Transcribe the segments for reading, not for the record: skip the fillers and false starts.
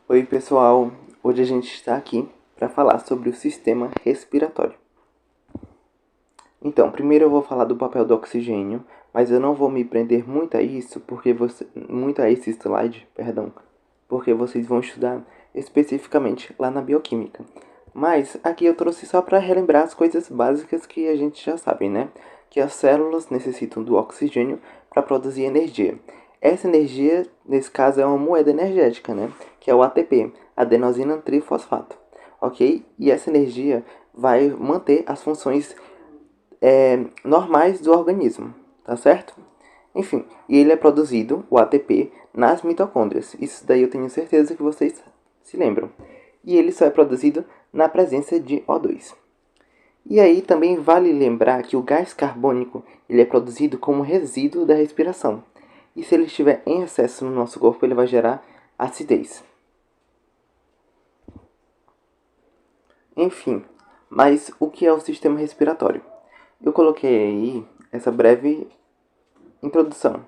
Oi pessoal, hoje a gente está aqui para falar sobre o sistema respiratório. Então, primeiro eu vou falar do papel do oxigênio, mas eu não vou me prender muito a isso, muito a esse slide, perdão, porque vocês vão estudar especificamente lá na bioquímica. Mas aqui eu trouxe só para relembrar as coisas básicas que a gente já sabe, né? Que as células necessitam do oxigênio para produzir energia. Essa energia, nesse caso, é uma moeda energética, né? Que é o ATP, adenosina trifosfato, ok? E essa energia vai manter as funções normais do organismo, tá certo? Enfim, e ele é produzido, o ATP, nas mitocôndrias. Isso daí eu tenho certeza que vocês se lembram. E ele só é produzido na presença de O2. E aí também vale lembrar que o gás carbônico ele é produzido como resíduo da respiração. E se ele estiver em excesso no nosso corpo, ele vai gerar acidez. Enfim, mas o que é o sistema respiratório? Eu coloquei aí essa breve introdução,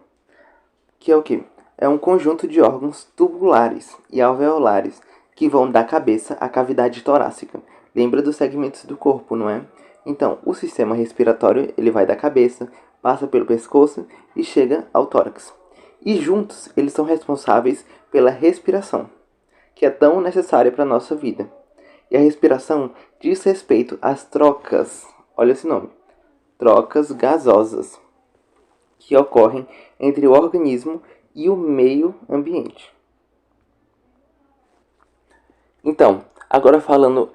que é o que? É um conjunto de órgãos tubulares e alveolares que vão da cabeça à cavidade torácica. Lembra dos segmentos do corpo, não é? Então, o sistema respiratório ele vai da cabeça, passa pelo pescoço e chega ao tórax. E juntos eles são responsáveis pela respiração, que é tão necessária para a nossa vida. E a respiração diz respeito às trocas, olha esse nome, trocas gasosas, que ocorrem entre o organismo e o meio ambiente. Então, agora falando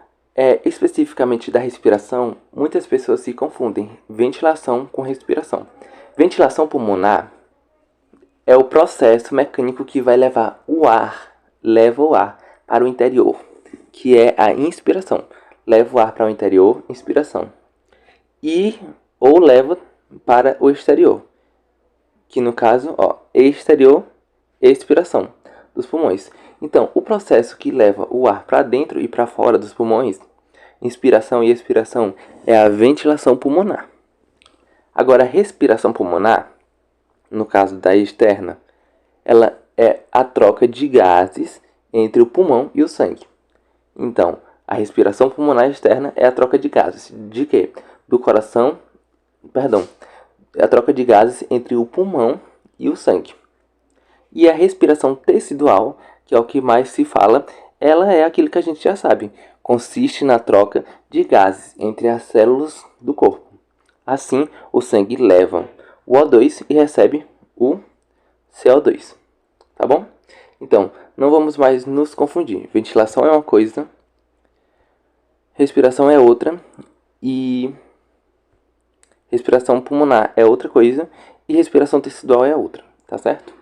especificamente da respiração, muitas pessoas se confundem ventilação com respiração. Ventilação pulmonar é o processo mecânico que vai leva o ar para o interior, que é a inspiração. Leva o ar para o interior, inspiração. E ou leva para o exterior, que no caso, exterior, expiração dos pulmões. Então, o processo que leva o ar para dentro e para fora dos pulmões, inspiração e expiração, é a ventilação pulmonar. Agora, a respiração pulmonar, no caso da externa, ela é a troca de gases entre o pulmão e o sangue. Então, a respiração pulmonar externa é a troca de gases. De quê? Do coração, perdão, é a troca de gases entre o pulmão e o sangue. E a respiração tecidual, que é o que mais se fala, ela é aquilo que a gente já sabe. Consiste na troca de gases entre as células do corpo. Assim, o sangue leva o O2 e recebe o CO2. Tá bom? Então, não vamos mais nos confundir. Ventilação é uma coisa, respiração é outra e respiração pulmonar é outra coisa e respiração tecidual é outra, tá certo?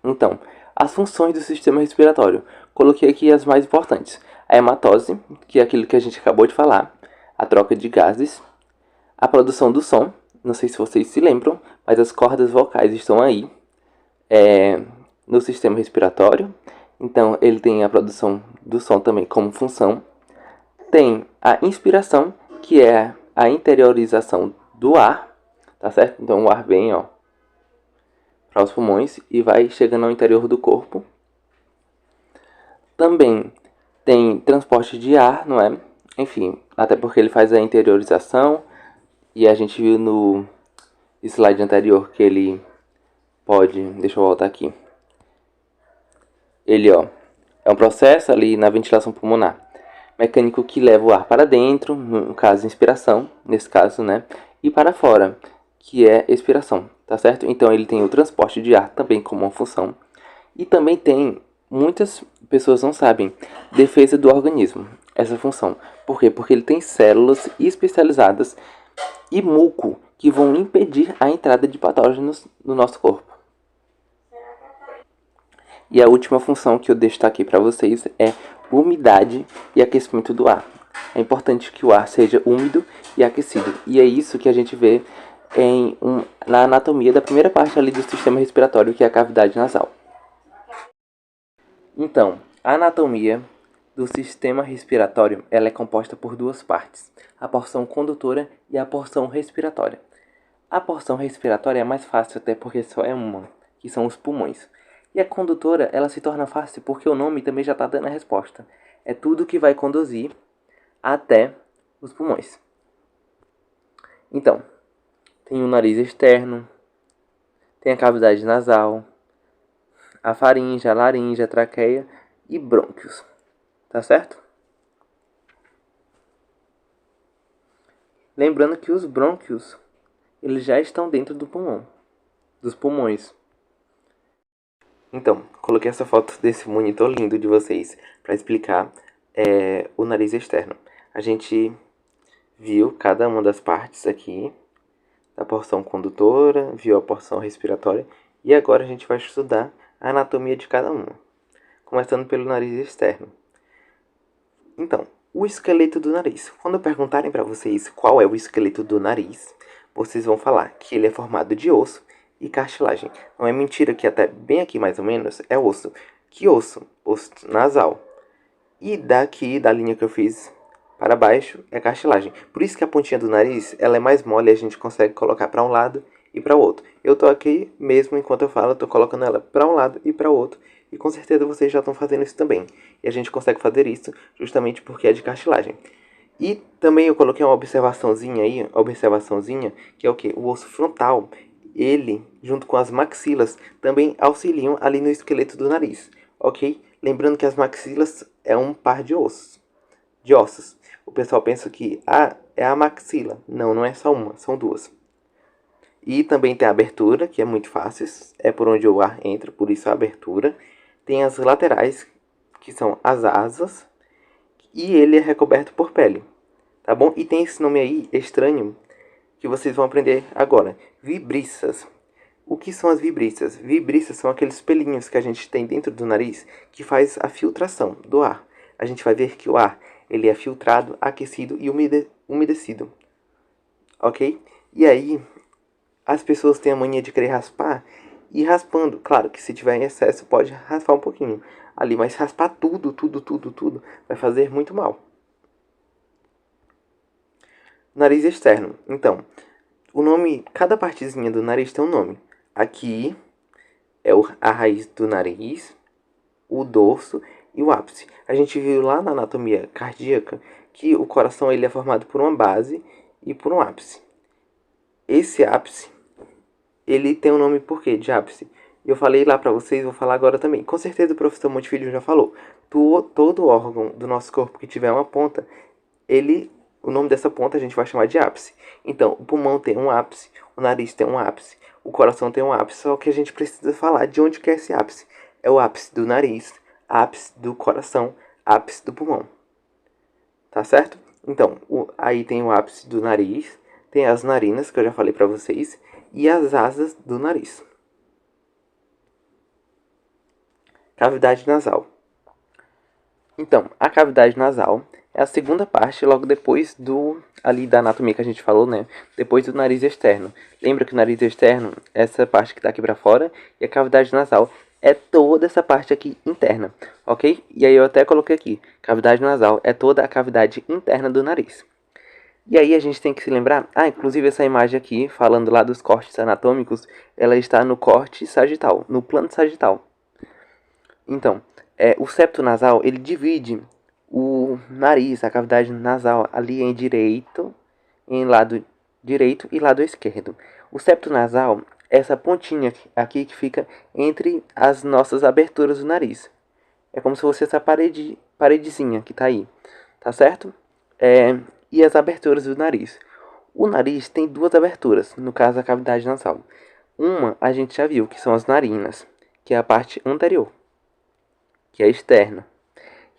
Então, as funções do sistema respiratório. Coloquei aqui as mais importantes. A hematose, que é aquilo que a gente acabou de falar, a troca de gases, a produção do som, não sei se vocês se lembram, mas as cordas vocais estão aí, no sistema respiratório. Então, ele tem a produção do som também como função. Tem a inspiração, que é a interiorização do ar, tá certo? Então, o ar vem, para os pulmões e vai chegando ao interior do corpo. Também tem transporte de ar, não é? Enfim, até porque ele faz a interiorização e a gente viu no slide anterior que ele pode, deixa eu voltar aqui. Ele, é um processo ali na ventilação pulmonar mecânico que leva o ar para dentro, no caso inspiração, nesse caso, né? E para fora, que é expiração, tá certo? Então ele tem o transporte de ar também como uma função. E também tem, muitas pessoas não sabem, defesa do organismo, essa função. Por quê? Porque ele tem células especializadas e muco que vão impedir a entrada de patógenos no nosso corpo. E a última função que eu destaquei para vocês é umidade e aquecimento do ar. É importante que o ar seja úmido e aquecido. E é isso que a gente vê na anatomia da primeira parte ali do sistema respiratório, que é a cavidade nasal. Então, a anatomia do sistema respiratório ela é composta por duas partes, a porção condutora e a porção respiratória. A porção respiratória é mais fácil até porque só é uma, que são os pulmões. E a condutora, ela se torna fácil porque o nome também já está dando a resposta. É tudo que vai conduzir até os pulmões. Então, tem o nariz externo, tem a cavidade nasal, a faringe, a laringe, a traqueia e brônquios. Tá certo? Lembrando que os brônquios, eles já estão dentro do pulmão, dos pulmões. Então, coloquei essa foto desse monitor lindo de vocês para explicar o nariz externo. A gente viu cada uma das partes aqui, da porção condutora, viu a porção respiratória e agora a gente vai estudar a anatomia de cada uma, começando pelo nariz externo. Então, o esqueleto do nariz. Quando perguntarem para vocês qual é o esqueleto do nariz, vocês vão falar que ele é formado de osso e cartilagem. Não é mentira que até bem aqui mais ou menos é osso. Que osso? Osso nasal. E daqui, da linha que eu fiz para baixo, é cartilagem. Por isso que a pontinha do nariz ela é mais mole e a gente consegue colocar para um lado e para o outro. Eu tô aqui, mesmo enquanto eu falo, eu tô colocando ela para um lado e para o outro. E com certeza vocês já estão fazendo isso também. E a gente consegue fazer isso justamente porque é de cartilagem. E também eu coloquei uma observaçãozinha aí, que é o que? O osso frontal, ele, junto com as maxilas, também auxiliam ali no esqueleto do nariz, ok? Lembrando que as maxilas é um par de ossos. O pessoal pensa que é a maxila. Não, não é só uma, são duas. E também tem a abertura, que é muito fácil, é por onde o ar entra, por isso a abertura. Tem as laterais, que são as asas, e ele é recoberto por pele, tá bom? E tem esse nome aí estranho que vocês vão aprender agora, vibriças. O que são as vibriças? Vibriças são aqueles pelinhos que a gente tem dentro do nariz que faz a filtração do ar. A gente vai ver que o ar ele é filtrado, aquecido e umedecido, ok? E aí as pessoas têm a mania de querer raspar e raspando, claro que se tiver em excesso pode raspar um pouquinho ali, mas raspar tudo vai fazer muito mal. Nariz externo. Então, o nome, cada partezinha do nariz tem um nome. Aqui é a raiz do nariz, o dorso e o ápice. A gente viu lá na anatomia cardíaca que o coração ele é formado por uma base e por um ápice. Esse ápice, ele tem um nome por quê de ápice? Eu falei lá pra vocês, vou falar agora também. Com certeza o professor Montevideo já falou. Todo órgão do nosso corpo que tiver uma ponta, o nome dessa ponta a gente vai chamar de ápice. Então, o pulmão tem um ápice, o nariz tem um ápice, o coração tem um ápice, só que a gente precisa falar de onde que é esse ápice. É o ápice do nariz, ápice do coração, ápice do pulmão. Tá certo? Então, aí tem o ápice do nariz, tem as narinas, que eu já falei pra vocês, e as asas do nariz. Cavidade nasal. Então, a cavidade nasal é a segunda parte, logo depois ali da anatomia que a gente falou, né? Depois do nariz externo. Lembra que o nariz externo é essa parte que tá aqui pra fora, e a cavidade nasal é toda essa parte aqui interna, ok? E aí eu até coloquei aqui, cavidade nasal é toda a cavidade interna do nariz. E aí a gente tem que se lembrar, inclusive essa imagem aqui, falando lá dos cortes anatômicos, ela está no corte sagital, no plano sagital. Então, o septo nasal, ele divide o nariz, a cavidade nasal, ali em lado direito e lado esquerdo. O septo nasal é essa pontinha aqui que fica entre as nossas aberturas do nariz. É como se fosse essa paredezinha que tá aí, tá certo? E as aberturas do nariz. O nariz tem duas aberturas, no caso a cavidade nasal. Uma a gente já viu, que são as narinas, que é a parte anterior, que é externa.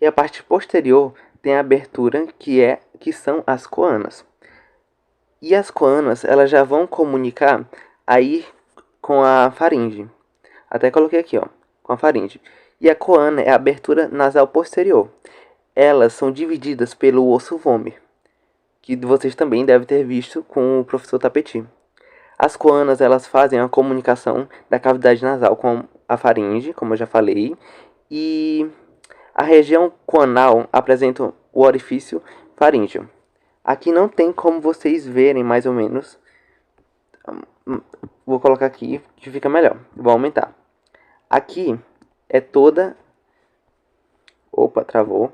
E a parte posterior tem a abertura que são as coanas. E as coanas, elas já vão comunicar aí com a faringe. Até coloquei aqui, ó, com a faringe. E a coana é a abertura nasal posterior. Elas são divididas pelo osso vômer, que vocês também devem ter visto com o professor Tapeti. As coanas, elas fazem a comunicação da cavidade nasal com a faringe, como eu já falei, e a região coanal apresenta o orifício faríngeo. Aqui não tem como vocês verem mais ou menos. Vou colocar aqui que fica melhor. Vou aumentar. aqui é toda... Opa, travou.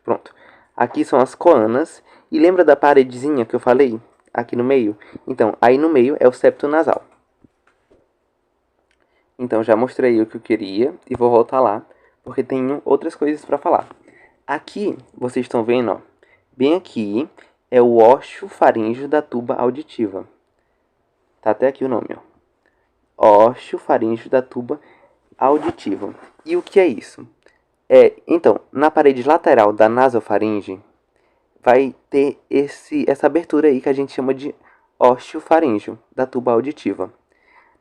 Pronto. Aqui são as coanas. E lembra da paredezinha que eu falei? Aqui no meio? Então, aí no meio é o septo nasal. Então, já mostrei o que eu queria e vou voltar lá, porque tenho outras coisas para falar. Aqui, vocês estão vendo, ó, bem aqui é o ósseo faríngeo da tuba auditiva. Tá até aqui o nome, ó. Ósseo faríngeo da tuba auditiva. E o que é isso? Então, na parede lateral da nasofaringe, vai ter essa abertura aí que a gente chama de ósseo faríngeo da tuba auditiva.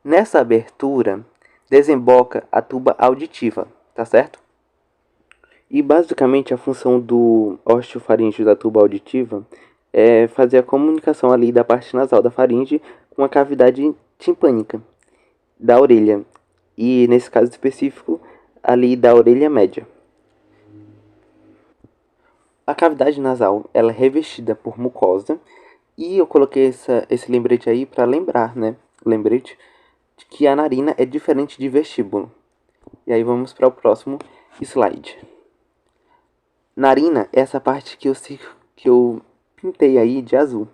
Nessa abertura, desemboca a tuba auditiva, tá certo? E basicamente a função do ósseo faríngeo da tuba auditiva é fazer a comunicação ali da parte nasal da faringe com a cavidade timpânica da orelha. E nesse caso específico, ali da orelha média. A cavidade nasal ela é revestida por mucosa. E eu coloquei esse lembrete aí para lembrar, né? Lembrete de que a narina é diferente de vestíbulo. E aí vamos para o próximo slide. Narina é essa parte que eu pintei aí de azul.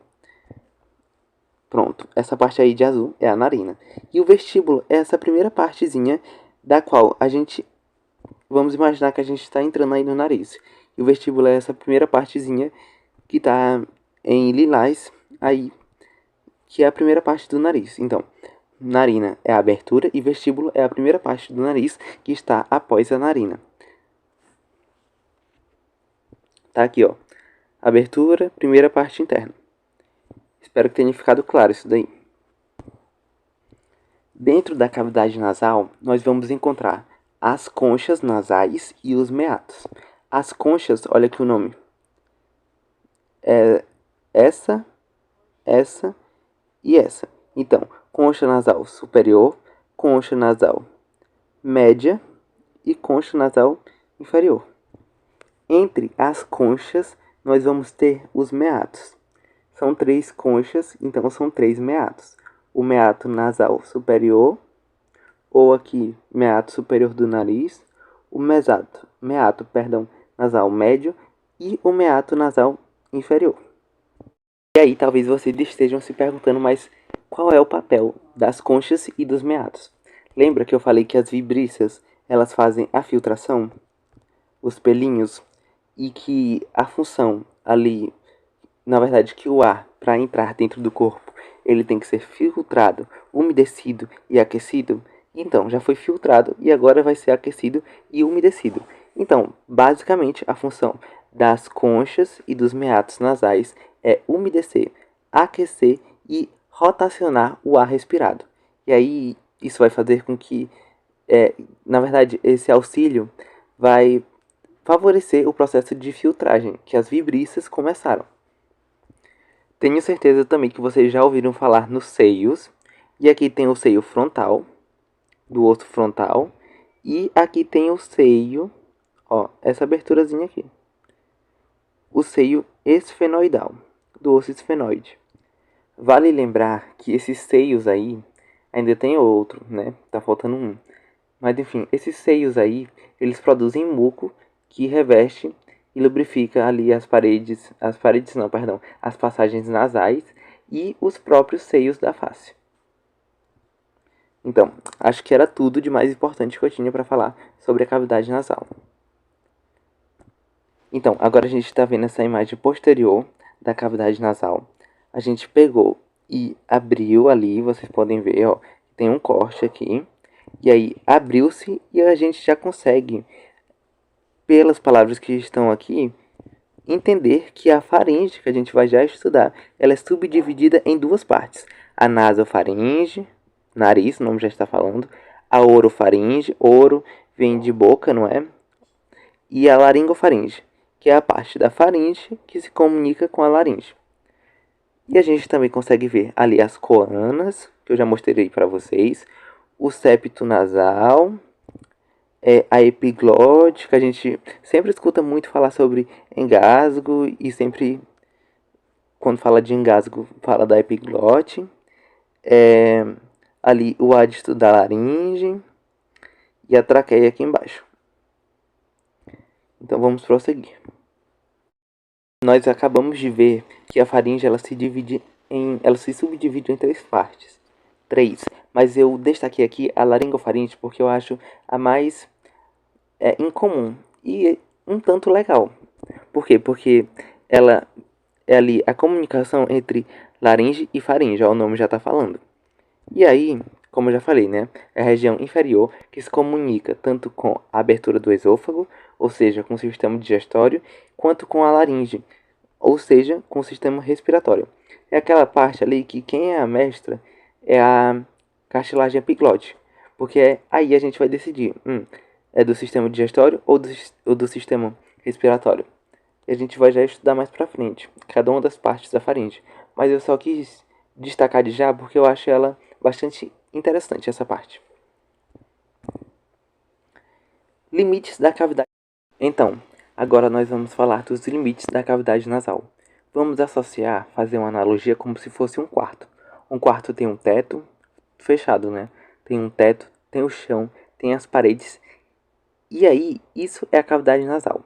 Pronto, essa parte aí de azul é a narina. E o vestíbulo é essa primeira partezinha da qual a gente... Vamos imaginar que a gente está entrando aí no nariz. E o vestíbulo é essa primeira partezinha que está em lilás aí, que é a primeira parte do nariz. Então, narina é a abertura e vestíbulo é a primeira parte do nariz que está após a narina. Tá aqui, ó. Abertura, primeira parte interna. Espero que tenha ficado claro isso daí. Dentro da cavidade nasal, nós vamos encontrar as conchas nasais e os meatos. As conchas, olha aqui o nome. É essa e essa. Então, concha nasal superior, concha nasal média e concha nasal inferior. Entre as conchas, nós vamos ter os meatos. São 3 conchas, então são 3 meatos. O meato nasal superior, ou aqui, meato superior do nariz, o meato, nasal médio e o meato nasal inferior. E aí, talvez vocês estejam se perguntando, mas qual é o papel das conchas e dos meatos? Lembra que eu falei que as vibríceas, elas fazem a filtração? Os pelinhos? E que a função ali, na verdade, que o ar, para entrar dentro do corpo, ele tem que ser filtrado, umedecido e aquecido? Então, já foi filtrado e agora vai ser aquecido e umedecido. Então, basicamente, a função das conchas e dos meatos nasais é umedecer, aquecer e rotacionar o ar respirado. E aí, isso vai fazer com que, na verdade, esse auxílio vai favorecer o processo de filtragem que as vibríceas começaram. Tenho certeza também que vocês já ouviram falar nos seios. E aqui tem o seio frontal, do osso frontal. E aqui tem o seio, ó, essa aberturazinha aqui. O seio esfenoidal, do osso esfenoide. Vale lembrar que esses seios aí, ainda tem outro, né? Tá faltando um. Mas enfim, esses seios aí, eles produzem muco que reveste e lubrifica ali as passagens nasais e os próprios seios da face. Então, acho que era tudo de mais importante que eu tinha para falar sobre a cavidade nasal. Então, agora a gente está vendo essa imagem posterior da cavidade nasal. A gente pegou e abriu ali, vocês podem ver, ó, tem um corte aqui. E aí abriu-se e a gente já consegue, pelas palavras que estão aqui, entender que a faringe, que a gente vai já estudar, ela é subdividida em duas partes. A nasofaringe, nariz, o nome já está falando. A orofaringe, oro vem de boca, não é? E a laringofaringe, que é a parte da faringe que se comunica com a laringe. E a gente também consegue ver ali as coanas, que eu já mostrei para vocês. O septo nasal, a epiglote, que a gente sempre escuta muito falar sobre engasgo e sempre, quando fala de engasgo, fala da epiglote. Ali o adisto da laringe e a traqueia aqui embaixo. Então vamos prosseguir. Nós acabamos de ver que a faringe ela se subdivide em três partes. Três. Mas eu destaquei aqui a laringofaringe porque eu acho a mais incomum e um tanto legal. Por quê? Porque ela é ali a comunicação entre laringe e faringe, o nome já está falando. E aí, como eu já falei, né, é a região inferior que se comunica tanto com a abertura do esôfago, ou seja, com o sistema digestório, quanto com a laringe, ou seja, com o sistema respiratório. É aquela parte ali que quem é a mestra é a cartilagem epiglote, porque aí a gente vai decidir, é do sistema digestório ou do sistema respiratório. E a gente vai já estudar mais pra frente, cada uma das partes da faringe. Mas eu só quis destacar de já porque eu acho ela bastante interessante, essa parte. Limites da cavidade. Então, agora nós vamos falar dos limites da cavidade nasal. Vamos associar, fazer uma analogia como se fosse um quarto. Um quarto tem um teto fechado, né? Tem um teto, tem o chão, tem as paredes. E aí, isso é a cavidade nasal.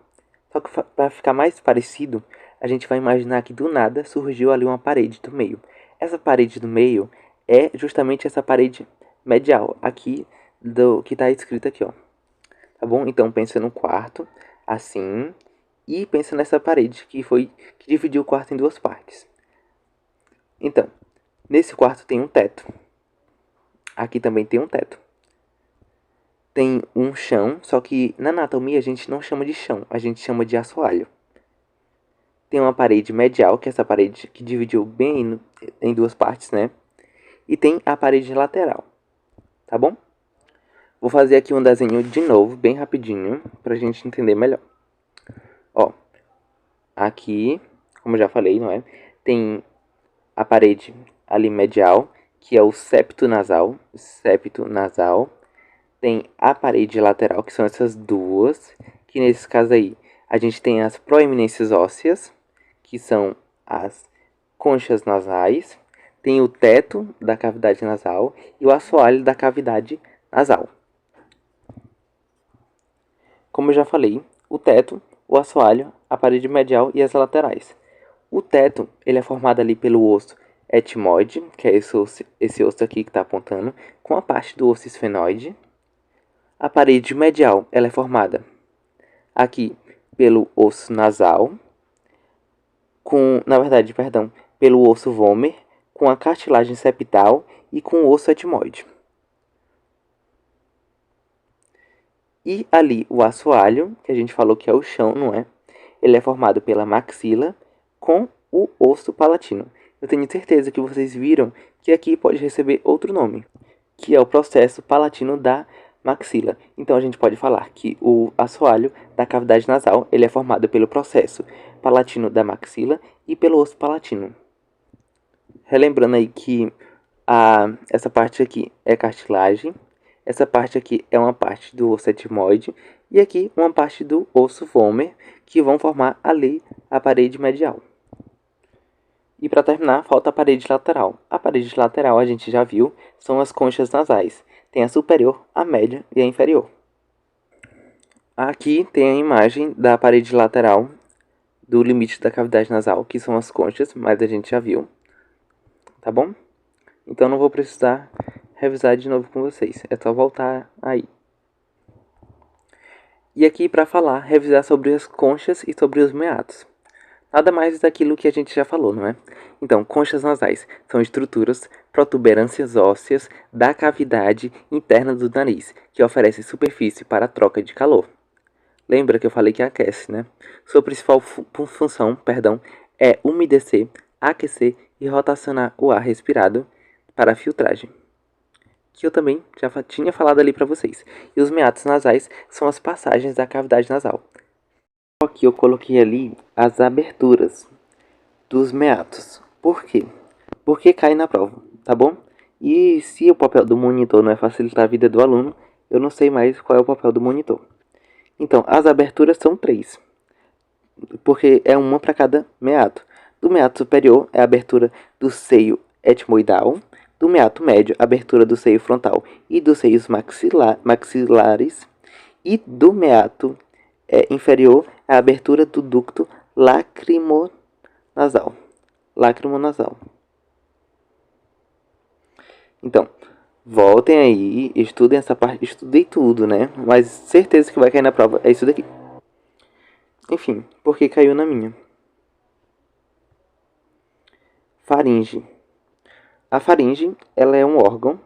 Só que para ficar mais parecido, a gente vai imaginar que do nada surgiu ali uma parede do meio. Essa parede do meio é justamente essa parede medial, aqui do que está escrito aqui, ó. Tá bom? Então pensa no quarto, assim, e pensa nessa parede que dividiu o quarto em duas partes. Então, nesse quarto tem um teto. Aqui também tem um teto. Tem um chão, só que na anatomia a gente não chama de chão, a gente chama de assoalho. Tem uma parede medial, que é essa parede que dividiu bem em duas partes, né? E tem a parede lateral, tá bom? Vou fazer aqui um desenho de novo, bem rapidinho, pra gente entender melhor. Ó, aqui, como eu já falei, não é? Tem a parede ali medial, que é o septo nasal, Tem a parede lateral, que são essas duas, que nesse caso aí, a gente tem as proeminências ósseas, que são as conchas nasais, tem o teto da cavidade nasal e o assoalho da cavidade nasal. Como eu já falei, o teto, o assoalho, a parede medial e as laterais. O teto, ele é formado ali pelo osso etmoide, que é esse osso aqui que está apontando, com a parte do osso esfenoide. A parede medial, ela é formada aqui pelo osso nasal, pelo osso vomer, com a cartilagem septal e com o osso etmoide. E ali o assoalho, que a gente falou que é o chão, não é? Ele é formado pela maxila com o osso palatino. Eu tenho certeza que vocês viram que aqui pode receber outro nome, que é o processo palatino da maxila. Então a gente pode falar que o assoalho da cavidade nasal ele é formado pelo processo palatino da maxila e pelo osso palatino. Relembrando aí que essa parte aqui é cartilagem, essa parte aqui é uma parte do osso etmoide e aqui uma parte do osso vomer, que vão formar ali a parede medial. E para terminar, falta a parede lateral. A parede lateral a gente já viu, são as conchas nasais. Tem a superior, a média e a inferior. Aqui tem a imagem da parede lateral do limite da cavidade nasal, que são as conchas, mas a gente já viu. Tá bom? Então não vou precisar revisar de novo com vocês. É só voltar aí. E aqui para falar, revisar sobre as conchas e sobre os meatos. Nada mais daquilo que a gente já falou, não é? Então, conchas nasais são estruturas, protuberâncias ósseas da cavidade interna do nariz, que oferecem superfície para a troca de calor. Lembra que eu falei que aquece, né? Sua principal função, é umedecer, aquecer e rotacionar o ar respirado para a filtragem, que eu também já tinha falado ali para vocês. E os meatos nasais são as passagens da cavidade nasal. Aqui eu coloquei ali as aberturas dos meatos. Por quê? Porque cai na prova, tá bom? E se o papel do monitor não é facilitar a vida do aluno, eu não sei mais qual é o papel do monitor. Então, as aberturas são 3, porque é uma para cada meato. Do meato superior é a abertura do seio etmoidal, Do meato médio, abertura do seio frontal e dos seios maxilares. E do meato inferior, a abertura do ducto lacrimonasal. Então, voltem aí, estudem essa parte. Estudei tudo, né? Mas certeza que vai cair na prova. É isso daqui. Enfim, porque caiu na minha. Faringe. A faringe, ela é um órgão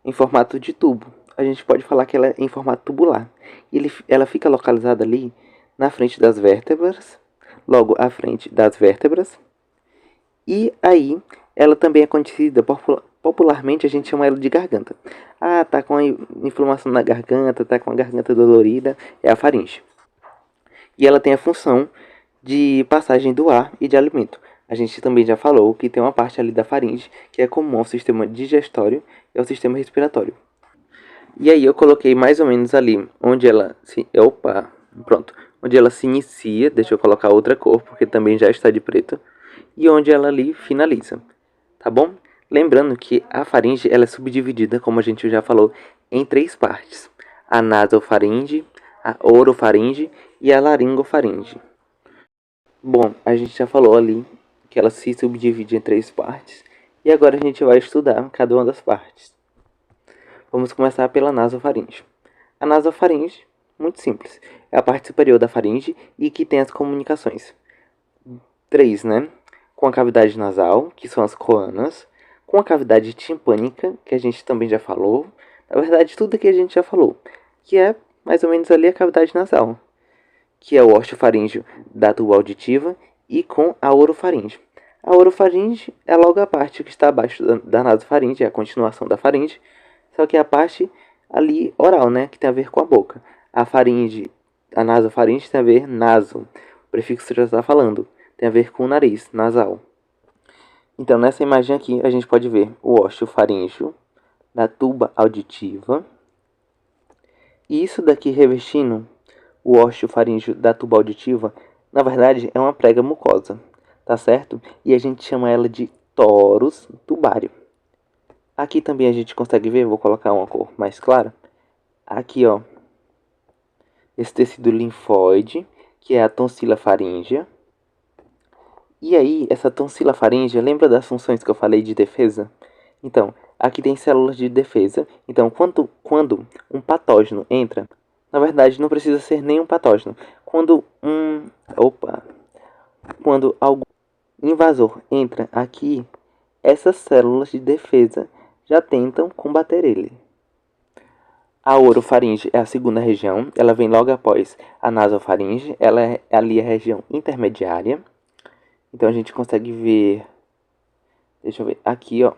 em formato de tubo. A gente pode falar que ela é em formato tubular. Ela fica localizada ali na frente das vértebras, logo à frente das vértebras. E aí, ela também é conhecida, popularmente a gente chama ela de garganta. Ah, tá com a inflamação na garganta, tá com a garganta dolorida, é a faringe. E ela tem a função de passagem do ar e de alimento. A gente também já falou que tem uma parte ali da faringe que é comum ao sistema digestório e ao sistema respiratório. E aí eu coloquei mais ou menos ali onde ela se... Opa, pronto. Onde ela se inicia, deixa eu colocar outra cor, porque também já está de preto. E onde ela ali finaliza, tá bom? Lembrando que a faringe ela é subdividida, como a gente já falou, em 3 partes. A nasofaringe, a orofaringe e a laringofaringe. Bom, a gente já falou ali que ela se subdivide em 3 partes. E agora a gente vai estudar cada uma das partes. Vamos começar pela nasofaringe. A nasofaringe, muito simples, é a parte superior da faringe e que tem as comunicações. 3, né? Com a cavidade nasal, que são as coanas, com a cavidade timpânica, que a gente também já falou. Na verdade, tudo aqui a gente já falou, que é mais ou menos ali a cavidade nasal, que é o osteofaríngeo da tuba auditiva, e com a orofaringe. A orofaringe é logo a parte que está abaixo da nasofaringe, é a continuação da faringe, só que é a parte ali oral, né, que tem a ver com a boca. A faringe, a nasofaringe tem a ver naso, o prefixo já está falando, tem a ver com o nariz, nasal. Então, nessa imagem aqui, a gente pode ver o osteofaríngeo da tuba auditiva. E isso daqui revestindo o osteofaríngeo da tuba auditiva, na verdade, é uma prega mucosa, tá certo? E a gente chama ela de torus tubário. Aqui também a gente consegue ver, vou colocar uma cor mais clara. Aqui, ó, esse tecido linfóide, que é a tonsila faríngea. E aí, essa tonsila faríngea, lembra das funções que eu falei de defesa? Então, aqui tem células de defesa. Então, quando um patógeno entra, na verdade, não precisa ser nenhum patógeno. Quando algum invasor entra aqui, essas células de defesa já tentam combater ele. A orofaringe é a segunda região. Ela vem logo após a nasofaringe. Ela é ali a região intermediária. Então a gente consegue ver, deixa eu ver, aqui ó,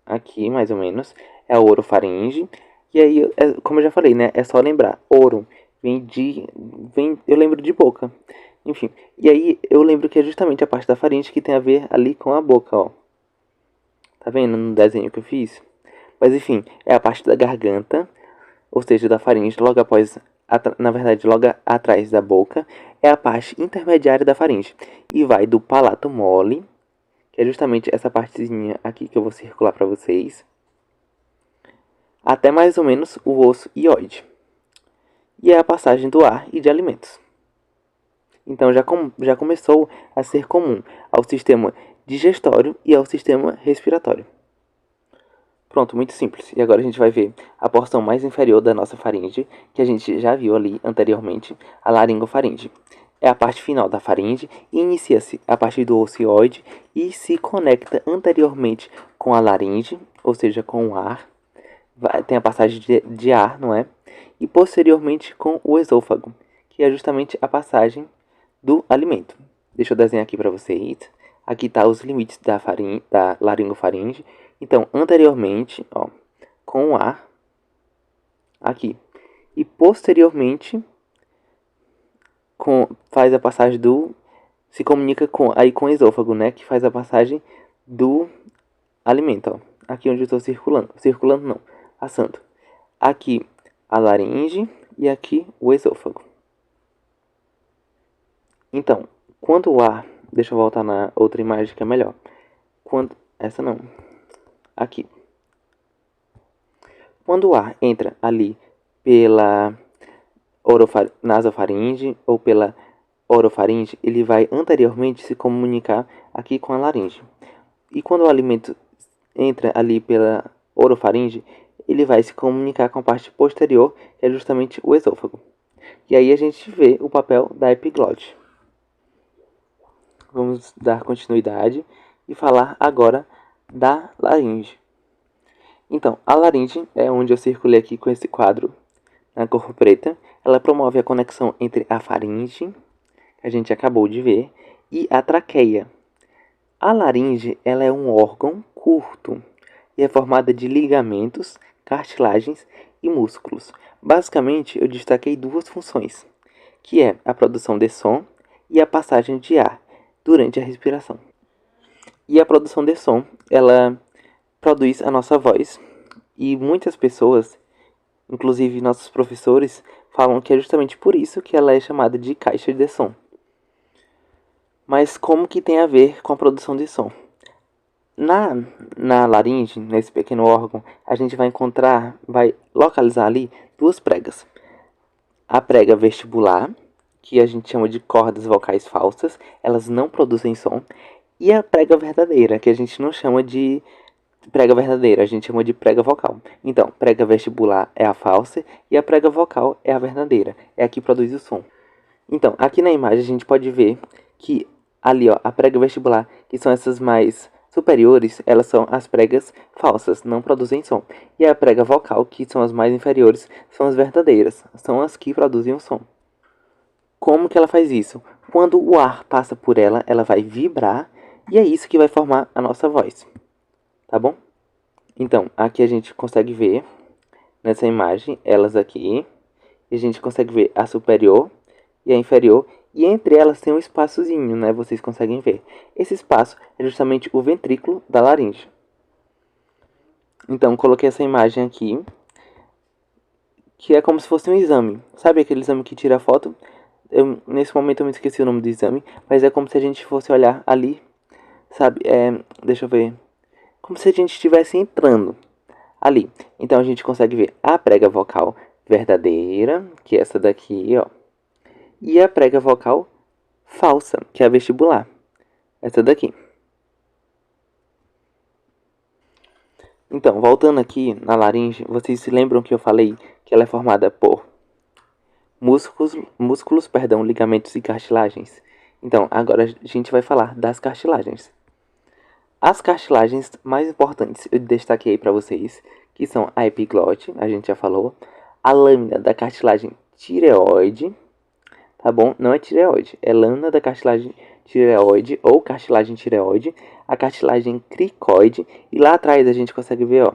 aqui mais ou menos, é a orofaringe. E aí, como eu já falei, né, é só lembrar, oro eu lembro de boca, enfim. E aí eu lembro que é justamente a parte da faringe que tem a ver ali com a boca, ó. Tá vendo no desenho que eu fiz? Mas enfim, é a parte da garganta, ou seja, da faringe, logo após, na verdade, logo atrás da boca, é a parte intermediária da faringe. E vai do palato mole, que é justamente essa partezinha aqui que eu vou circular para vocês, até mais ou menos o osso hioide. E é a passagem do ar e de alimentos. Então já começou a ser comum ao sistema digestório e ao sistema respiratório. Pronto, muito simples. E agora a gente vai ver a porção mais inferior da nossa faringe, que a gente já viu ali anteriormente, a laringofaringe. É a parte final da faringe e inicia-se a partir do ocioide e se conecta anteriormente com a laringe, ou seja, com o ar. Tem a passagem de ar, não é? E posteriormente com o esôfago, que é justamente a passagem do alimento. Deixa eu desenhar aqui para vocês. Aqui tá os limites da laringofaringe. Então, anteriormente, ó, com o ar, aqui. E posteriormente, faz a passagem do... Se comunica com o esôfago, né? Que faz a passagem do alimento, ó. Aqui onde eu estou circulando. Circulando não, passando. Aqui a laringe e aqui o esôfago. Então, quando o ar... Deixa eu voltar na outra imagem que é melhor. Essa não. Aqui. Quando o ar entra ali pela nasofaringe ou pela orofaringe, ele vai anteriormente se comunicar aqui com a laringe. E quando o alimento entra ali pela orofaringe, ele vai se comunicar com a parte posterior, que é justamente o esôfago. E aí a gente vê o papel da epiglote. Vamos dar continuidade e falar agora da laringe. Então, a laringe é onde eu circulei aqui com esse quadro na cor preta. Ela promove a conexão entre a faringe, que a gente acabou de ver, e a traqueia. A laringe ela é um órgão curto e é formada de ligamentos, cartilagens e músculos. Basicamente, eu destaquei duas funções, que é a produção de som e a passagem de ar durante a respiração. E a produção de som, ela produz a nossa voz. E muitas pessoas, inclusive nossos professores, falam que é justamente por isso que ela é chamada de caixa de som. Mas como que tem a ver com a produção de som? Na laringe, nesse pequeno órgão, a gente vai localizar ali duas pregas. A prega vestibular, que a gente chama de cordas vocais falsas, elas não produzem som. E a prega verdadeira, que a gente não chama de prega verdadeira, a gente chama de prega vocal. Então, prega vestibular é a falsa e a prega vocal é a verdadeira. É a que produz o som. Então, aqui na imagem a gente pode ver que ali, ó, a prega vestibular, que são essas mais superiores, elas são as pregas falsas, não produzem som. E a prega vocal, que são as mais inferiores, são as verdadeiras, são as que produzem o som. Como que ela faz isso? Quando o ar passa por ela, ela vai vibrar e é isso que vai formar a nossa voz. Tá bom? Então, aqui a gente consegue ver, nessa imagem, elas aqui. E a gente consegue ver a superior e a inferior. E entre elas tem um espaçozinho, né? Vocês conseguem ver. Esse espaço é justamente o ventrículo da laringe. Então, coloquei essa imagem aqui, que é como se fosse um exame. Sabe aquele exame que tira foto? Nesse momento eu me esqueci o nome do exame, mas é como se a gente fosse olhar ali, sabe? Deixa eu ver. Como se a gente estivesse entrando ali. Então a gente consegue ver a prega vocal verdadeira, que é essa daqui, ó. E a prega vocal falsa, que é a vestibular. Essa daqui. Então, voltando aqui na laringe, vocês se lembram que eu falei que ela é formada por ligamentos e cartilagens? Então, agora a gente vai falar das cartilagens. As cartilagens mais importantes eu destaquei para vocês, que são a epiglote, a gente já falou, a lâmina da cartilagem tireoide, tá bom? Não é tireoide, é lâmina da cartilagem tireoide ou cartilagem tireoide, a cartilagem cricoide, e lá atrás a gente consegue ver, ó,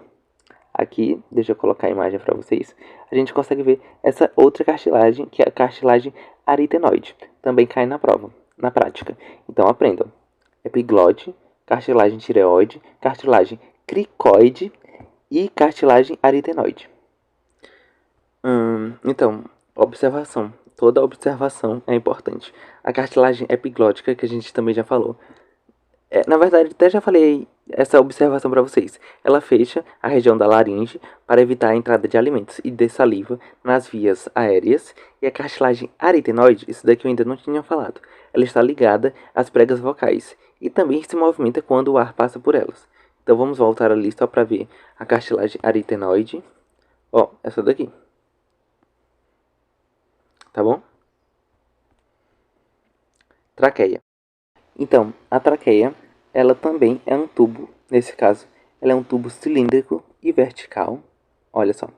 aqui, deixa eu colocar a imagem para vocês, a gente consegue ver essa outra cartilagem, que é a cartilagem aritenoide, também cai na prova, na prática. Então aprendam, epiglote, cartilagem tireoide, cartilagem cricoide e cartilagem aritenoide. Então, observação. Toda observação é importante. A cartilagem epiglótica, que a gente também já falou. Na verdade, até já falei essa observação para vocês. Ela fecha a região da laringe para evitar a entrada de alimentos e de saliva nas vias aéreas. E a cartilagem aritenoide, isso daqui eu ainda não tinha falado. Ela está ligada às pregas vocais e também se movimenta quando o ar passa por elas. Então vamos voltar ali só para ver a cartilagem aritenoide. Ó, essa daqui. Tá bom? Traqueia. Então, a traqueia, ela também é um tubo, nesse caso, ela é um tubo cilíndrico e vertical. Olha só.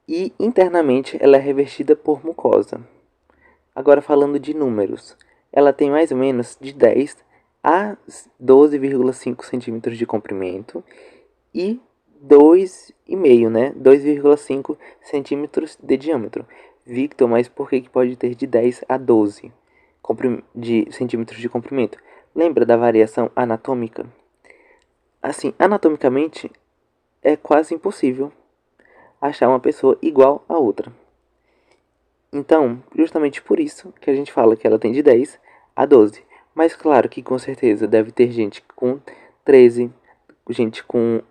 E internamente ela é revestida por mucosa. Agora falando de números, ela tem mais ou menos de 10 a 12,5 centímetros de comprimento e 2,5, né? 2,5 centímetros de diâmetro. Victor, mas por que pode ter de 10 a 12 de centímetros de comprimento? Lembra da variação anatômica? Assim, anatomicamente, é quase impossível achar uma pessoa igual a outra. Então, justamente por isso que a gente fala que ela tem de 10 a 12. Mas claro que com certeza deve ter gente com 13, gente com,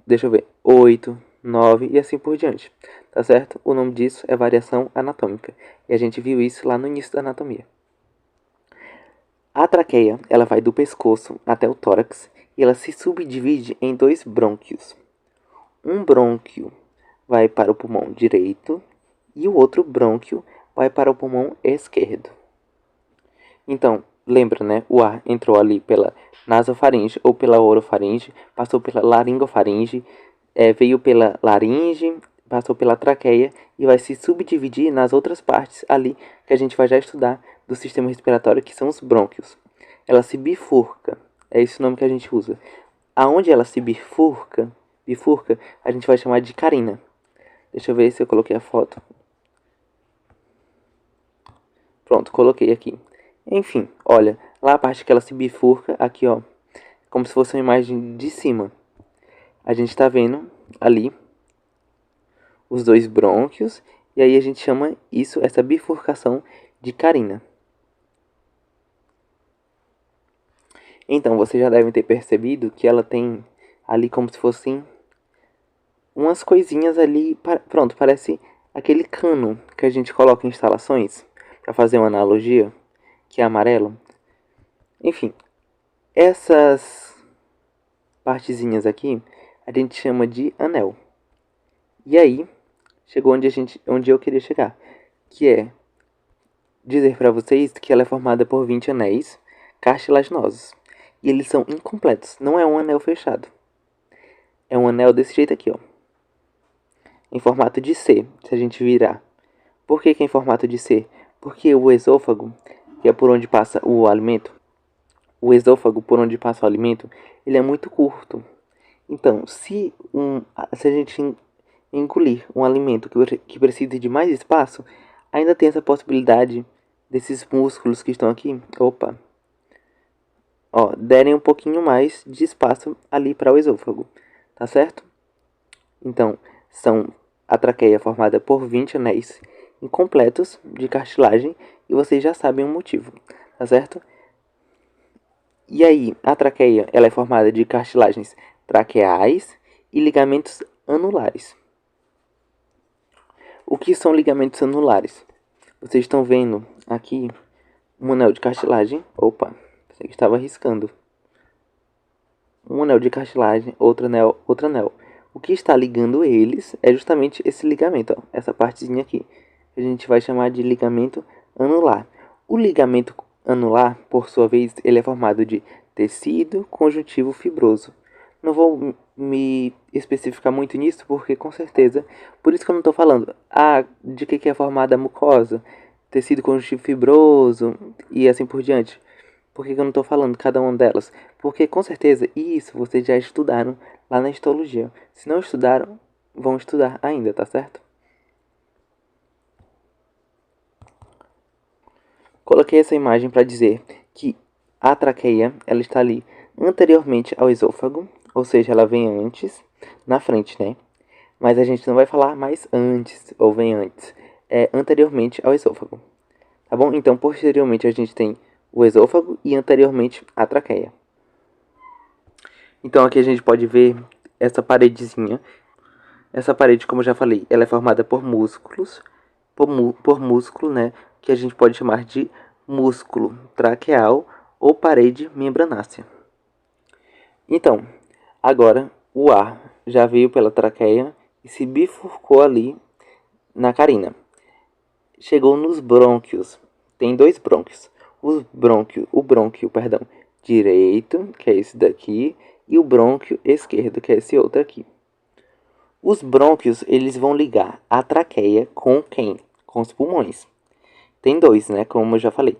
deixa eu ver, 8, 9 e assim por diante, tá certo? O nome disso é variação anatômica. E a gente viu isso lá no início da anatomia. A traqueia, ela vai do pescoço até o tórax e ela se subdivide em dois brônquios. Um brônquio vai para o pulmão direito e o outro brônquio vai para o pulmão esquerdo. Então, lembra, né? O ar entrou ali pela nasofaringe ou pela orofaringe, passou pela laringofaringe, veio pela laringe, passou pela traqueia e vai se subdividir nas outras partes ali que a gente vai já estudar do sistema respiratório, que são os brônquios. Ela se bifurca, é esse o nome que a gente usa. Aonde ela se bifurca, a gente vai chamar de carina. Deixa eu ver se eu coloquei a foto. Pronto, coloquei aqui. Enfim, olha, lá a parte que ela se bifurca, aqui ó, como se fosse uma imagem de cima. A gente tá vendo ali os dois brônquios, e aí a gente chama isso, essa bifurcação, de carina. Então, vocês já devem ter percebido que ela tem ali como se fossem umas coisinhas ali, pronto, parece aquele cano que a gente coloca em instalações, para fazer uma analogia, que é amarelo. Enfim, essas partezinhas aqui a gente chama de anel. E aí, chegou onde eu queria chegar, que é dizer para vocês que ela é formada por 20 anéis cartilaginosos. E eles são incompletos, não é um anel fechado. É um anel desse jeito aqui, ó. Em formato de C, se a gente virar. Por que é em formato de C? Porque o esôfago, que é por onde passa o alimento, ele é muito curto. Então, se a gente engolir um alimento que precisa de mais espaço, ainda tem essa possibilidade desses músculos que estão aqui, derem um pouquinho mais de espaço ali para o esôfago, tá certo? Então, a traqueia formada por 20 anéis incompletos de cartilagem e vocês já sabem o motivo, tá certo? E aí, a traqueia ela é formada de cartilagens traqueais e ligamentos anulares. O que são ligamentos anulares? Vocês estão vendo aqui um anel de cartilagem. Pensei que estava riscando. Um anel de cartilagem, outro anel, outro anel. O que está ligando eles é justamente esse ligamento, ó, essa partezinha aqui, que a gente vai chamar de ligamento anular. O ligamento anular, por sua vez, ele é formado de tecido conjuntivo fibroso. Não vou me especificar muito nisso, porque com certeza, por isso que eu não estou falando de que é formada a mucosa, tecido conjuntivo fibroso e assim por diante. Por que eu não estou falando cada uma delas? Porque com certeza isso vocês já estudaram lá na histologia. Se não estudaram, vão estudar ainda, tá certo? Coloquei essa imagem para dizer que a traqueia ela está ali anteriormente ao esôfago, ou seja, ela vem antes, na frente, né? Mas a gente não vai falar mais antes ou vem antes, é anteriormente ao esôfago, tá bom? Então, posteriormente a gente tem o esôfago e anteriormente a traqueia. Então aqui a gente pode ver essa paredezinha. Essa parede, como eu já falei, ela é formada por músculos, por músculo, né? Que a gente pode chamar de músculo traqueal ou parede membranácea. Então, agora o ar já veio pela traqueia e se bifurcou ali na carina. Chegou nos brônquios. Tem dois brônquios. O brônquio direito, que é esse daqui, e o brônquio esquerdo, que é esse outro aqui. Os brônquios, eles vão ligar a traqueia com quem? Com os pulmões. Tem dois, né? Como eu já falei.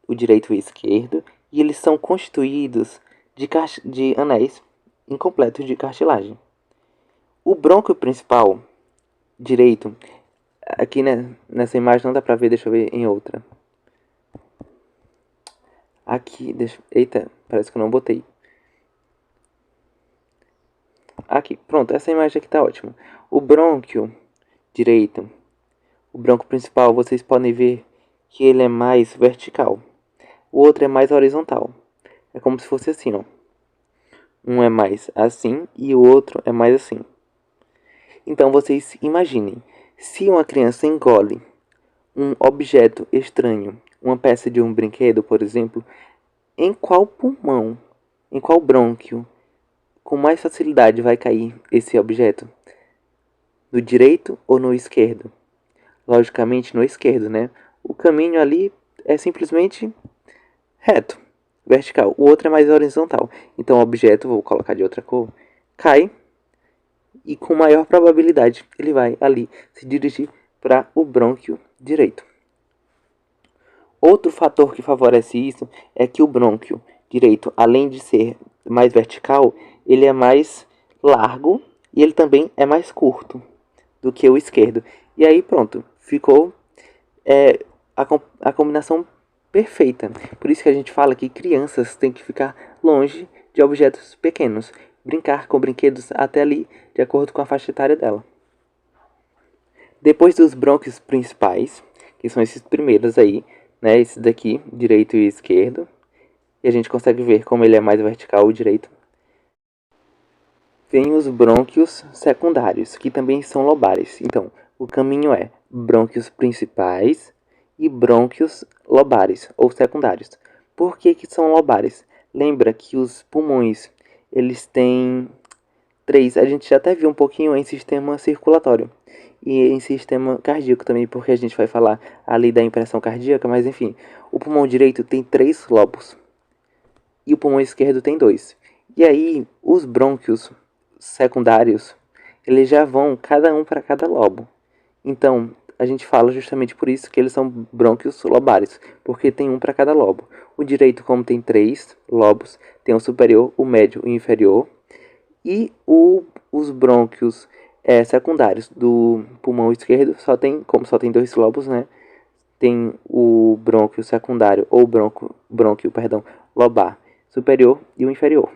O direito e o esquerdo. E eles são constituídos de anéis incompletos de cartilagem. O brônquio principal, direito, aqui né, nessa imagem não dá pra ver, deixa eu ver em outra. Aqui, eita, parece que eu não botei. Aqui, pronto, essa imagem aqui tá ótima. O brônquio direito, o brônquio principal, vocês podem ver que ele é mais vertical. O outro é mais horizontal. É como se fosse assim, ó. Um é mais assim e o outro é mais assim. Então vocês imaginem, se uma criança engole um objeto estranho, uma peça de um brinquedo, por exemplo, em qual pulmão, em qual brônquio, com mais facilidade vai cair esse objeto? No direito ou no esquerdo? Logicamente no esquerdo, né? O caminho ali é simplesmente reto, vertical. O outro é mais horizontal. Então o objeto, vou colocar de outra cor, cai e com maior probabilidade ele vai ali se dirigir para o brônquio direito. Outro fator que favorece isso é que o brônquio direito, além de ser mais vertical, ele é mais largo e ele também é mais curto do que o esquerdo. E aí pronto, ficou a combinação perfeita. Por isso que a gente fala que crianças têm que ficar longe de objetos pequenos, brincar com brinquedos até ali, de acordo com a faixa etária dela. Depois dos brônquios principais, que são esses primeiros aí, né, esse daqui, direito e esquerdo, e a gente consegue ver como ele é mais vertical o direito. Vem os brônquios secundários, que também são lobares. Então, o caminho é brônquios principais e brônquios lobares, ou secundários. Por que que são lobares? Lembra que os pulmões, eles têm três, a gente já até viu um pouquinho em sistema circulatório. E em sistema cardíaco também, porque a gente vai falar ali da impressão cardíaca, mas enfim. O pulmão direito tem 3 lobos e o pulmão esquerdo tem 2. E aí, os brônquios secundários, eles já vão cada um para cada lobo. Então, a gente fala justamente por isso que eles são brônquios lobares, porque tem um para cada lobo. O direito, como tem 3 lobos, tem o superior, o médio e o inferior. E os brônquios secundários do pulmão esquerdo, como só tem 2 lobos, né? Tem o brônquio secundário, ou brônquio, perdão, lobar superior e o inferior.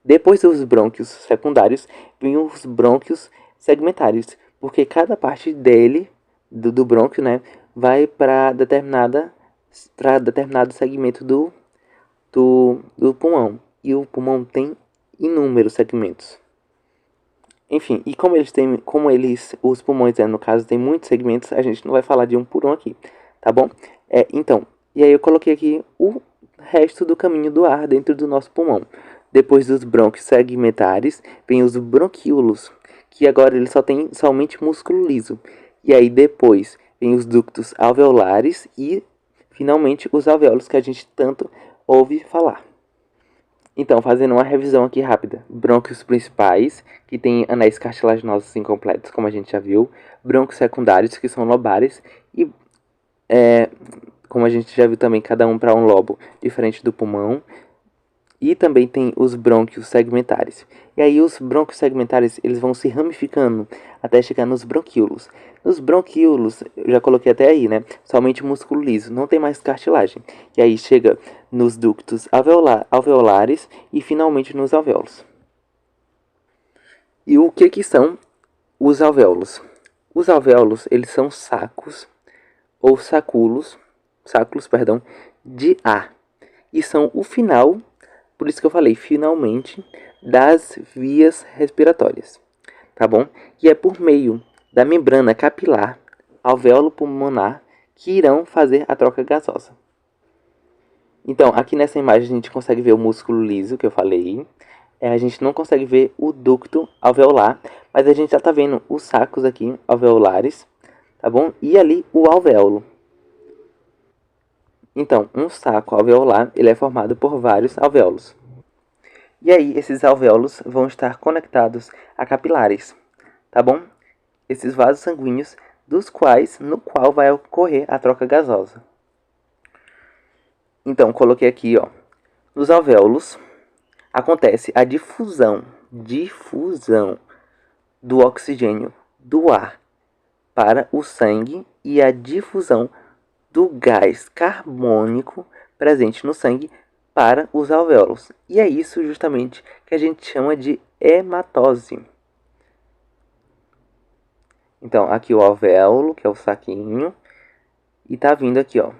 Depois dos brônquios secundários, vêm os brônquios segmentários, porque cada parte dele, do brônquio, né, vai para determinado segmento do pulmão. E o pulmão tem inúmeros segmentos. Enfim, e os pulmões, no caso, tem muitos segmentos, a gente não vai falar de um por um aqui, tá bom? Então, e aí eu coloquei aqui o resto do caminho do ar dentro do nosso pulmão. Depois dos brônquios segmentares, vem os bronquíolos, que agora eles só tem somente músculo liso. E aí depois vem os ductos alveolares e, finalmente, os alvéolos que a gente tanto ouve falar. Então, fazendo uma revisão aqui rápida. Brônquios principais, que tem anéis cartilaginosos incompletos, como a gente já viu. Brônquios secundários, que são lobares. E, como a gente já viu também, cada um para um lobo diferente do pulmão. E também tem os brônquios segmentares. E aí os brônquios segmentares, eles vão se ramificando até chegar nos bronquíolos. Nos bronquíolos, eu já coloquei até aí, né? Somente músculo liso, não tem mais cartilagem. E aí chega nos ductos alveolares e finalmente nos alvéolos. E o que são os alvéolos? Os alvéolos, eles são sacos ou sáculos, perdão, de ar. E são o final, por isso que eu falei, finalmente, das vias respiratórias, tá bom? E é por meio da membrana capilar alvéolo pulmonar que irão fazer a troca gasosa. Então, aqui nessa imagem a gente consegue ver o músculo liso que eu falei. A gente não consegue ver o ducto alveolar, mas a gente já está vendo os sacos aqui alveolares, tá bom? E ali o alvéolo. Então, um saco alveolar ele é formado por vários alvéolos. E aí, esses alvéolos vão estar conectados a capilares, tá bom? Esses vasos sanguíneos no qual vai ocorrer a troca gasosa. Então, coloquei aqui, ó, nos alvéolos acontece a difusão do oxigênio do ar para o sangue e a difusão do gás carbônico presente no sangue para os alvéolos. E é isso justamente que a gente chama de hematose. Então, aqui o alvéolo, que é o saquinho, e tá vindo aqui, ó,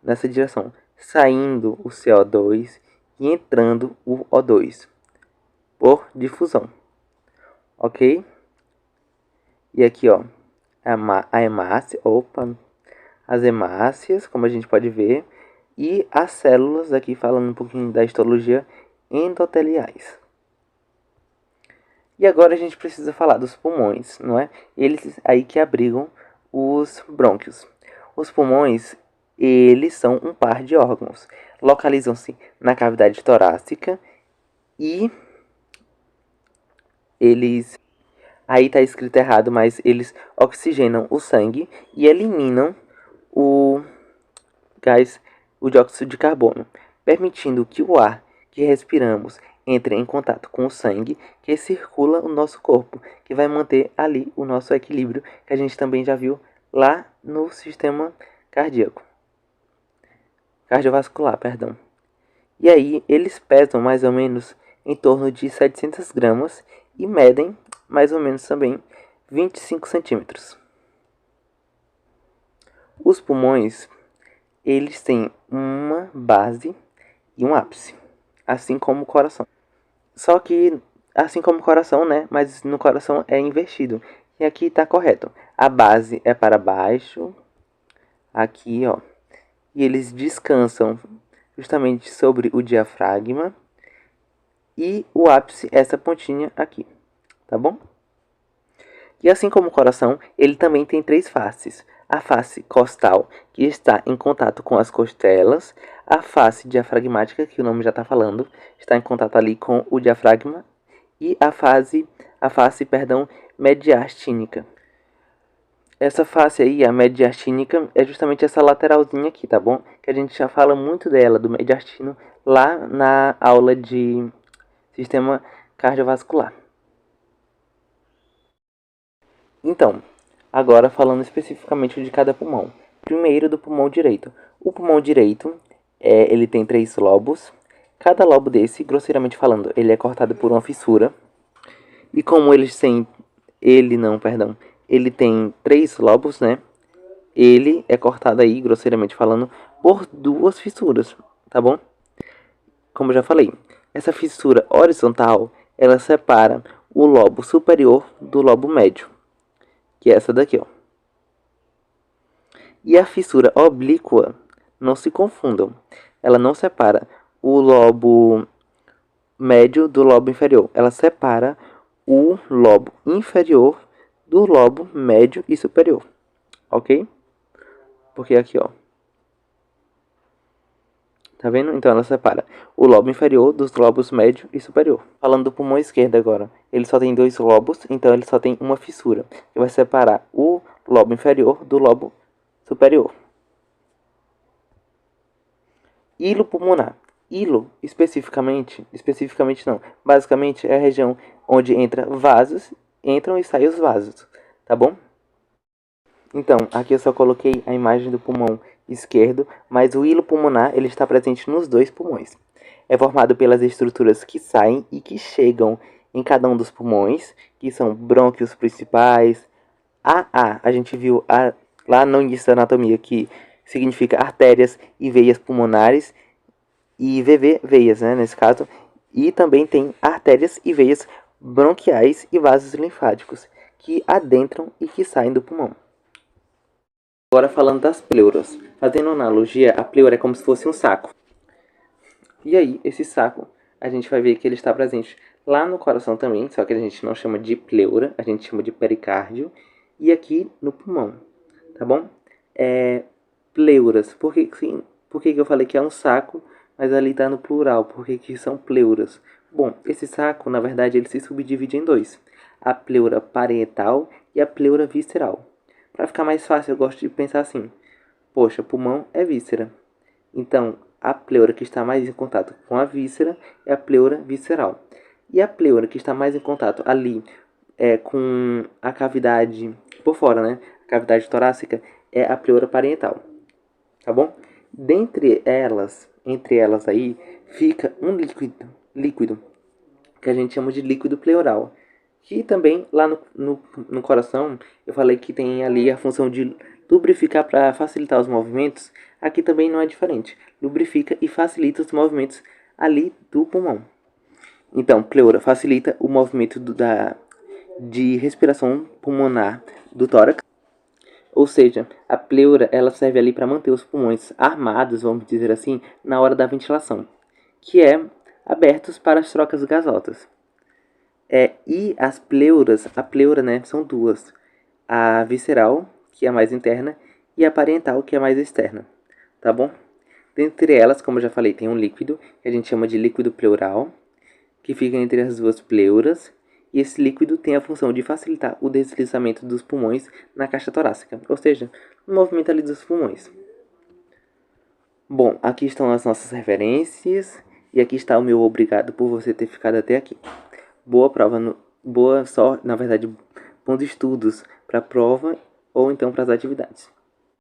nessa direção, saindo o CO2 e entrando o O2 por difusão, ok? E aqui, ó, a hemácia, as hemácias, como a gente pode ver, e as células, aqui falando um pouquinho da histologia, endoteliais. E agora a gente precisa falar dos pulmões, não é? Eles aí que abrigam os brônquios. Os pulmões, eles são um par de órgãos. Localizam-se na cavidade torácica e eles... Aí está escrito errado, mas eles oxigenam o sangue e eliminam o gás, o dióxido de carbono, permitindo que o ar que respiramos entre em contato com o sangue que circula o nosso corpo, que vai manter ali o nosso equilíbrio, que a gente também já viu lá no sistema cardíaco. Cardiovascular, perdão. E aí eles pesam mais ou menos em torno de 700 gramas e medem mais ou menos também 25 centímetros. Os pulmões, eles têm uma base e um ápice, assim como o coração. Só que, assim como o coração, né? Mas no coração é invertido. E aqui está correto. A base é para baixo, aqui, ó. E eles descansam justamente sobre o diafragma. E o ápice, essa pontinha aqui, tá bom? E assim como o coração, ele também tem três faces. A face costal, que está em contato com as costelas. A face diafragmática, que o nome já está falando, está em contato ali com o diafragma. E a face, mediastínica. Essa face aí, a mediastínica, é justamente essa lateralzinha aqui, tá bom? Que a gente já fala muito dela, do mediastino, lá na aula de sistema cardiovascular. Então, agora falando especificamente de cada pulmão. Primeiro do pulmão direito. O pulmão direito, ele tem 3 lobos. Cada lobo desse, grosseiramente falando, ele é cortado por uma fissura. E como ele tem 3 lobos, né? Ele é cortado aí, grosseiramente falando, por 2 fissuras, tá bom? Como eu já falei, essa fissura horizontal, ela separa o lobo superior do lobo médio, que é essa daqui, ó. E a fissura oblíqua, não se confundam, ela não separa o lobo médio do lobo inferior, ela separa o lobo inferior do lobo médio e superior, ok? Porque aqui, ó, tá vendo? Então ela separa o lobo inferior dos lobos médio e superior. Falando do pulmão esquerdo agora, ele só tem 2 lobos, então ele só tem uma fissura, que vai separar o lobo inferior do lobo superior. Hilo pulmonar. Hilo, especificamente não, basicamente é a região onde entram e saem os vasos, tá bom? Então, aqui eu só coloquei a imagem do pulmão esquerdo, mas o hilo pulmonar ele está presente nos 2 pulmões. É formado pelas estruturas que saem e que chegam em cada um dos pulmões, que são brônquios principais. A gente viu lá no início da anatomia que significa artérias e veias pulmonares, e VV, veias, né, nesse caso. E também tem artérias e veias bronquiais e vasos linfáticos, que adentram e que saem do pulmão. Agora falando das pleuras. Fazendo analogia, a pleura é como se fosse um saco. E aí, esse saco, a gente vai ver que ele está presente lá no coração também, só que a gente não chama de pleura, a gente chama de pericárdio. E aqui no pulmão, tá bom? Pleuras. Por que eu falei que é um saco, mas ali está no plural? Por que são pleuras? Bom, esse saco, na verdade, ele se subdivide em 2. A pleura parietal e a pleura visceral. Para ficar mais fácil, eu gosto de pensar assim. Poxa, pulmão é víscera. Então, a pleura que está mais em contato com a víscera é a pleura visceral. E a pleura que está mais em contato ali com a cavidade por fora, né? A cavidade torácica é a pleura parietal. Tá bom? Entre elas aí, fica um líquido que a gente chama de líquido pleural. Que também lá no coração, eu falei que tem ali a função de Lubrificar para facilitar os movimentos, aqui também não é diferente. Lubrifica e facilita os movimentos ali do pulmão. Então, pleura facilita o movimento de respiração pulmonar do tórax. Ou seja, a pleura ela serve ali para manter os pulmões armados, vamos dizer assim, na hora da ventilação, que é abertos para as trocas gasosas. E as pleuras, a pleura, né, são duas. A visceral, que é a mais interna, e a parental, que é a mais externa. Tá bom? Dentre elas, como eu já falei, tem um líquido, que a gente chama de líquido pleural, que fica entre as duas pleuras, e esse líquido tem a função de facilitar o deslizamento dos pulmões na caixa torácica, ou seja, o movimento ali dos pulmões. Bom, aqui estão as nossas referências, e aqui está o meu obrigado por você ter ficado até aqui. Boa prova, boa sorte, na verdade, bons estudos para a prova ou então para as atividades.